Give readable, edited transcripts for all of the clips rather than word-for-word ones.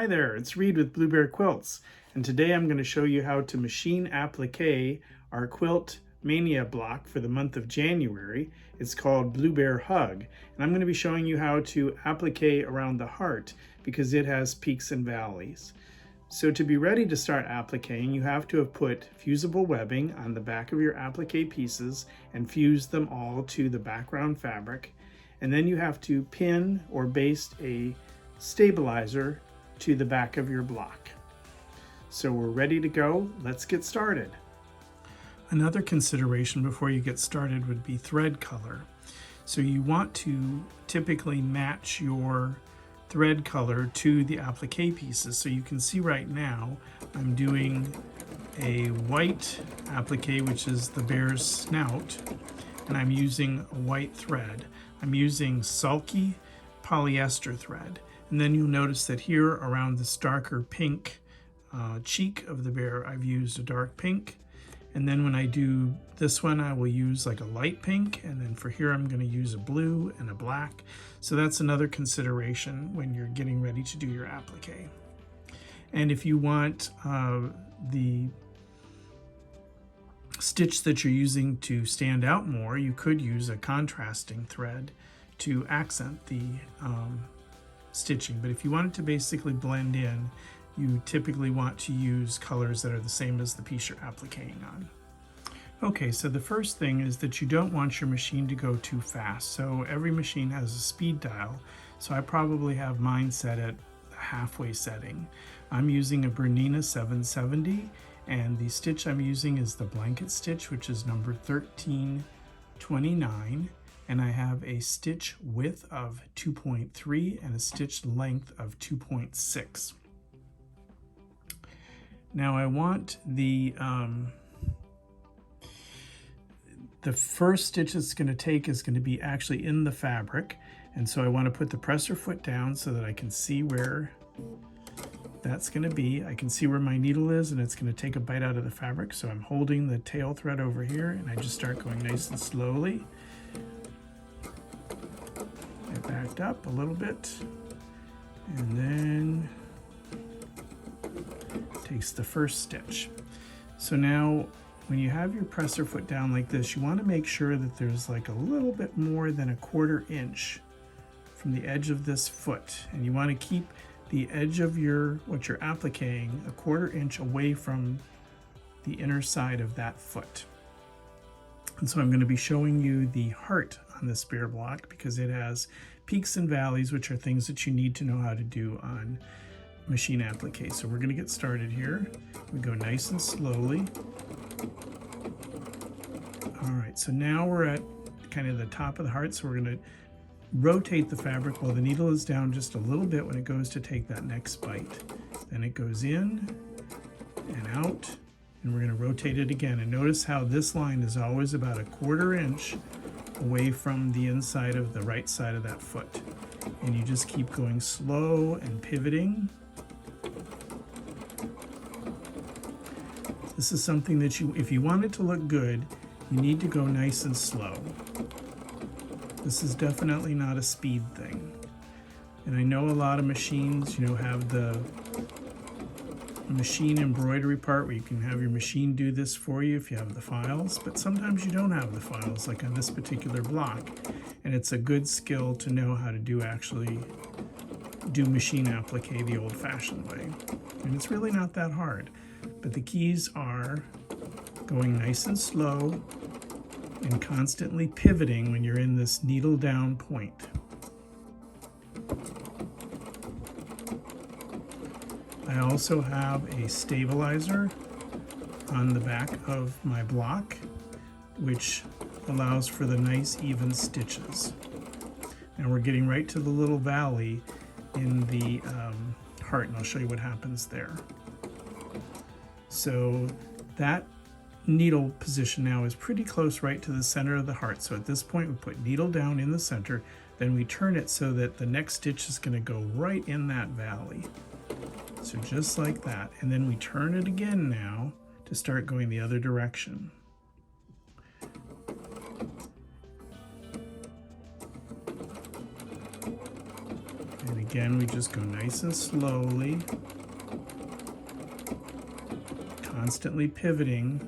there, it's Reed with Blue Bear Quilts, and today I'm going to show you how to machine applique our quilt mania block for the month of January. It's called Blue Bear Hug, and I'm going to be showing you how to applique around the heart because it has peaks and valleys. So to be ready to start appliquing, you have to have put fusible webbing on the back of your applique pieces and fused them all to the background fabric, and then you have to pin or baste a stabilizer to the back of your block. So we're ready to go. Let's get started. Another consideration before you get started would be thread color. So you want to typically match your thread color to the applique pieces. So you can see right now I'm doing a white applique, which is the bear's snout, and I'm using a white thread. I'm using sulky polyester thread. And then you'll notice that here around this darker pink cheek of the bear, I've used a dark pink. And then when I do this one, I will use like a light pink. And then for here, I'm going to use a blue and a black. So that's another consideration when you're getting ready to do your applique. And if you want the stitch that you're using to stand out more, you could use a contrasting thread to accent the stitching. But if you want it to basically blend in, you typically want to use colors that are the same as the piece you're appliquing on. Okay, so the first thing is that you don't want your machine to go too fast. So every machine has a speed dial. So I probably have mine set at the halfway setting. I'm using a Bernina 770, and the stitch I'm using is the blanket stitch, which is number 1329. And I have a stitch width of 2.3 and a stitch length of 2.6. Now I want the first stitch it's going to take is going to be actually in the fabric, and so I want to put the presser foot down so that I can see where that's going to be. I can see where my needle is, and it's going to take a bite out of the fabric. So I'm holding the tail thread over here, and I just start going nice and slowly. I backed up a little bit, and then takes the first stitch. So now when you have your presser foot down like this, you want to make sure that there's like a little bit more than a 1/4 inch from the edge of this foot, and you want to keep the edge of what you're appliquing a 1/4 inch away from the inner side of that foot. And so I'm going to be showing you the heart on this bear block because it has peaks and valleys, which are things that you need to know how to do on machine applique. So we're going to get started here. We go nice and slowly. All right, so now we're at kind of the top of the heart. So we're going to rotate the fabric while the needle is down just a little bit when it goes to take that next bite. Then it goes in and out, and we're going to rotate it again. And notice how this line is always about a 1/4 inch away from the inside of the right side of that foot. And you just keep going slow and pivoting. This is something that if you want it to look good, you need to go nice and slow. This is definitely not a speed thing. And I know a lot of machines, have the machine embroidery part where you can have your machine do this for you if you have the files, but sometimes you don't have the files, like on this particular block. And it's a good skill to know how to actually do machine applique the old-fashioned way. And it's really not that hard. But the keys are going nice and slow and constantly pivoting when you're in this needle down point. I also have a stabilizer on the back of my block, which allows for the nice even stitches. Now we're getting right to the little valley in the heart, and I'll show you what happens there. So that needle position now is pretty close right to the center of the heart. So at this point, we put needle down in the center, then we turn it so that the next stitch is going to go right in that valley. So just like that. And then we turn it again now to start going the other direction. again, we just go nice and slowly, constantly pivoting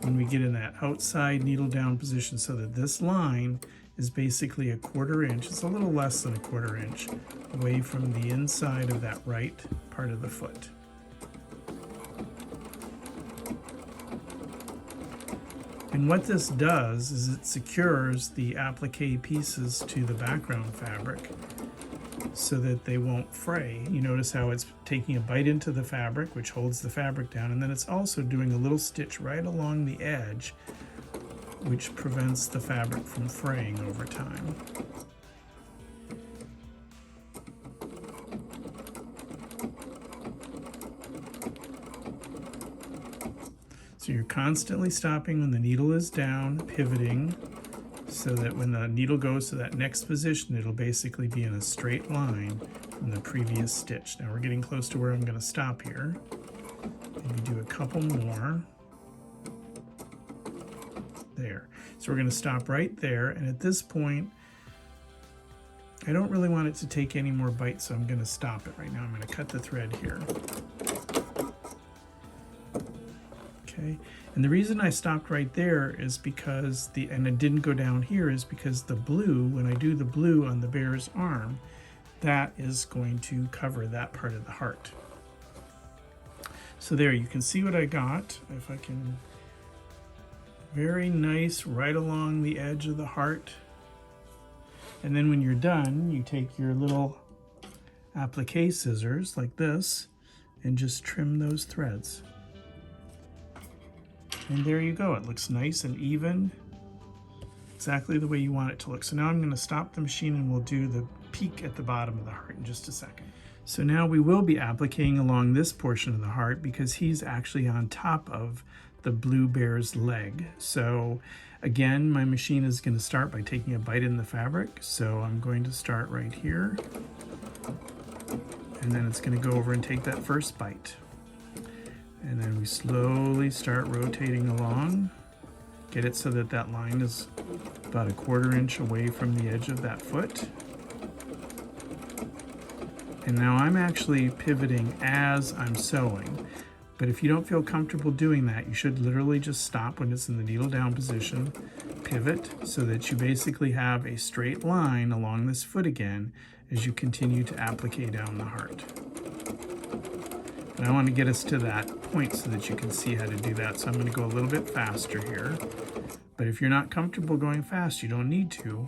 when we get in that outside needle down position, so that this line is basically a 1/4 inch. It's a little less than a 1/4 inch away from the inside of that right part of the foot. And what this does is it secures the applique pieces to the background fabric so that they won't fray. You notice how it's taking a bite into the fabric, which holds the fabric down, and then it's also doing a little stitch right along the edge, which prevents the fabric from fraying over time. So you're constantly stopping when the needle is down, pivoting, so that when the needle goes to that next position, it'll basically be in a straight line from the previous stitch. Now we're getting close to where I'm going to stop here. Maybe do a couple more. There. So we're going to stop right there, and at this point, I don't really want it to take any more bites, so I'm going to stop it right now. I'm going to cut the thread here. Okay, and the reason I stopped right there is because and it didn't go down here, is because the blue, when I do the blue on the bear's arm, that is going to cover that part of the heart. So there, you can see what I got. If I can, very nice right along the edge of the heart. And then when you're done, you take your little applique scissors like this and just trim those threads. And there you go. It looks nice and even, exactly the way you want it to look. So now I'm going to stop the machine and we'll do the peak at the bottom of the heart in just a second. So now we will be appliquing along this portion of the heart because he's actually on top of the blue bear's leg. So again, my machine is going to start by taking a bite in the fabric. So I'm going to start right here, and then it's going to go over and take that first bite. And then we slowly start rotating along, get it so that that line is about a 1/4 inch away from the edge of that foot. And now I'm actually pivoting as I'm sewing. But if you don't feel comfortable doing that, you should literally just stop when it's in the needle down position, pivot, so that you basically have a straight line along this foot again as you continue to applique down the heart. And I want to get us to that point so that you can see how to do that. So I'm going to go a little bit faster here. But if you're not comfortable going fast, you don't need to,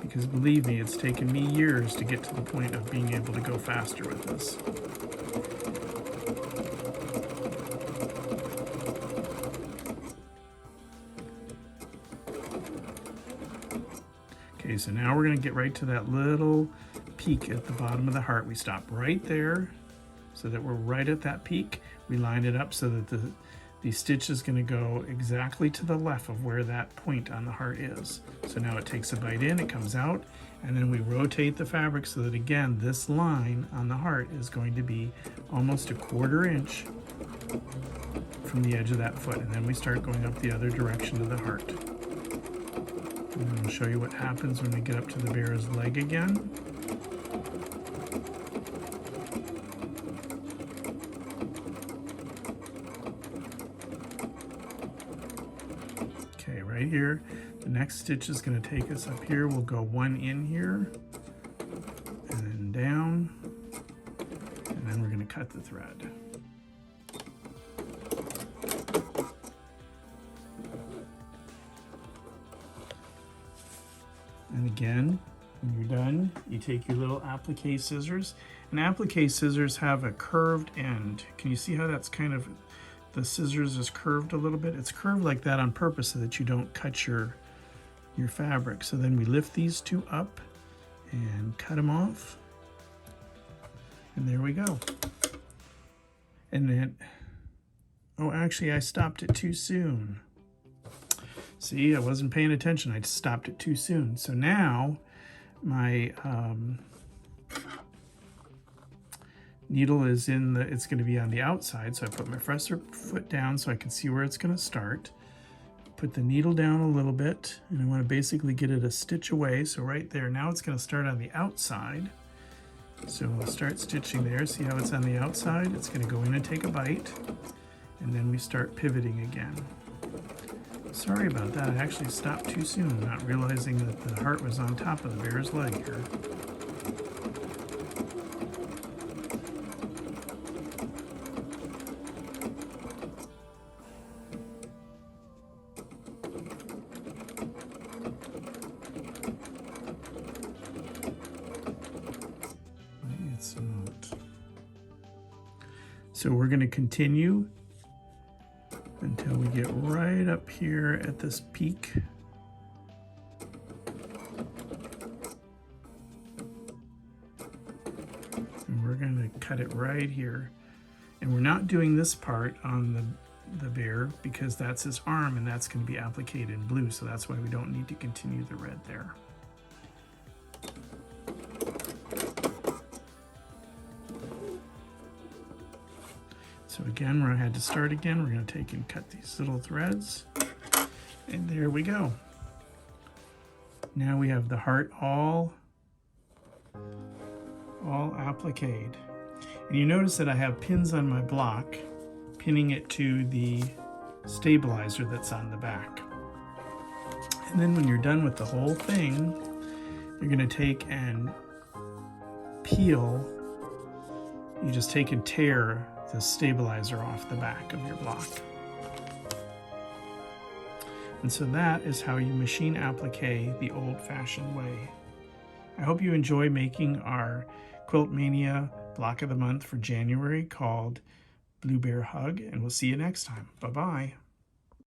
because believe me, it's taken me years to get to the point of being able to go faster with this. Okay, so now we're going to get right to that little peak at the bottom of the heart. We stop right there so that we're right at that peak. We line it up so that the stitch is going to go exactly to the left of where that point on the heart is. So now it takes a bite in, it comes out, and then we rotate the fabric so that, again, this line on the heart is going to be almost a 1/4 inch from the edge of that foot. And then we start going up the other direction of the heart. And then I'll show you what happens when we get up to the bear's leg again. Okay, right here, the next stitch is going to take us up here. We'll go one in here, and then down, and then we're going to cut the thread. And again, when you're done, you take your little applique scissors. And applique scissors have a curved end. Can you see how that's kind of, the scissors is curved a little bit? It's curved like that on purpose so that you don't cut your fabric. So then we lift these two up and cut them off. And there we go. And then, oh, actually I stopped it too soon. See, I wasn't paying attention. I just stopped it too soon. So now my needle is it's going to be on the outside. So I put my first foot down so I can see where it's going to start. Put the needle down a little bit, and I want to basically get it a stitch away. So right there, now it's going to start on the outside. So we'll start stitching there. See how it's on the outside? It's going to go in and take a bite, and then we start pivoting again. Sorry about that, I actually stopped too soon, not realizing that the heart was on top of the bear's leg here. It's not. So we're going to continue until we get right up here at this peak. And we're going to cut it right here. And we're not doing this part on the bear because that's his arm, and that's going to be appliqued in blue, so that's why we don't need to continue the red there. So again, I had to start again. We're going to take and cut these little threads, and there we go. Now we have the heart all appliqued. And you notice that I have pins on my block, pinning it to the stabilizer that's on the back. And then when you're done with the whole thing, you're going to take and peel. You just take and tear the stabilizer off the back of your block. And so that is how you machine applique the old-fashioned way. I hope you enjoy making our Quilt Mania block of the month for January called Blue Bear Hug, and we'll see you next time. Bye-bye.